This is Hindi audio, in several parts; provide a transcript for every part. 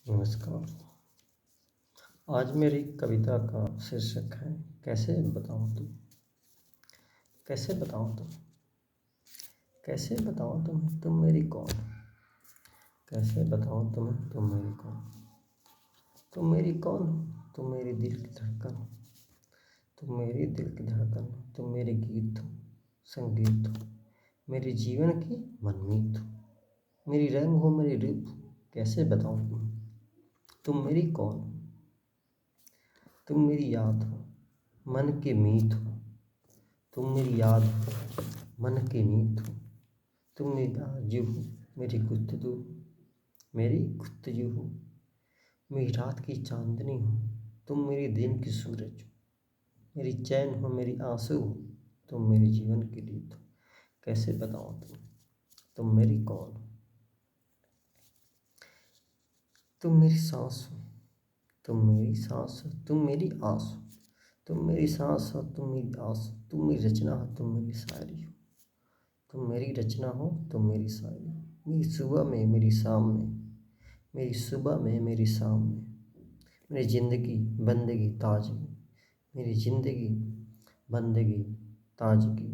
नमस्कार। आज मेरी कविता का शीर्षक है कैसे बताऊँ तुम। कैसे बताऊँ तुम, कैसे बताऊँ तुम्हें तुम मेरी कौन। कैसे बताऊँ तुम्हें तुम मेरी कौन। तुम मेरी कौन हो, तुम मेरी दिल की धड़कन हो। तुम मेरी दिल की धड़कन हो, तुम मेरे गीत हो, संगीत हो, मेरे जीवन की मनमीत हो। मेरी रंग हो, मेरी रूप हो, कैसे बताऊँ तुम्हें तुम मेरी कौन हो। तुम मेरी याद हो, मन के मीत हो। तुम मेरी याद हो, मन के मीत हो। तुम मेरी आरज़ू हो, मेरी गुफ्तगू हो, मेरी गुफ्तगू हो। मेरी रात की चांदनी हो, तुम मेरी दिन की सूरज हो। मेरी चैन हो, मेरी आंसू हो, तुम मेरे जीवन की रीत हो। कैसे बताऊँ तुम मेरी कौन हो। तुम मेरी सांस हो, तुम मेरी सांस हो, तुम मेरी आस हो। तुम मेरी सांस हो, तुम मेरी आस हो, तुम मेरी रचना हो, तुम मेरी शायरी हो। तुम मेरी रचना हो, तुम मेरी शायरी हो। मेरी सुबह में, मेरी शाम में, मेरी सुबह में, मेरी शाम में, मेरी ज़िंदगी बंदगी ताजगी, मेरी ज़िंदगी बंदगी ताजगी।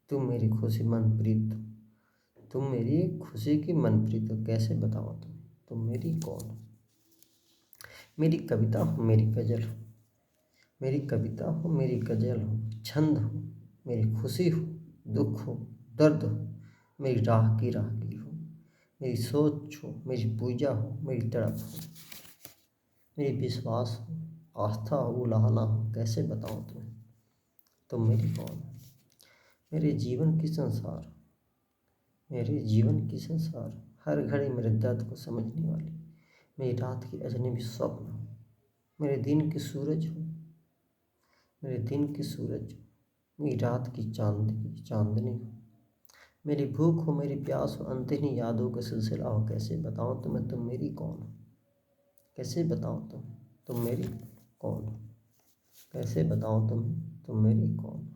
तुम मेरी खुशी मनप्रीत हो, तुम मेरी खुशी की मनप्रीत हो। कैसे बताओ तुम मेरी कौन हो। मेरी कविता हो, मेरी गज़ल हो, मेरी कविता हो, मेरी गज़ल हो, छंद हो, मेरी खुशी हो, दुख हो, दर्द हो, मेरी राहगीर हो, मेरी सोच हो, मेरी पूजा हो, मेरी तड़प हो, मेरी विश्वास हो, आस्था हो, उलाहना हो। कैसे बताऊँ तुम्हें तुम मेरी कौन हो। मेरे जीवन की संसार, मेरे जीवन की संसार, हर घड़ी मेरे दर्द को समझने वाली, मेरी रात की अजनबी स्वप्न हो, मेरे दिन की सूरज हो, मेरे दिन की सूरज हो, मेरी रात की चांदनी हो, मेरी भूख हो, मेरी प्यास हो, अनतही यादों का सिलसिला हो। कैसे बताऊँ तुम्हें तुम मेरी कौन हो। कैसे बताऊँ तुम मेरी कौन हो। कैसे बताऊँ तुम्हें तुम मेरी कौन हो।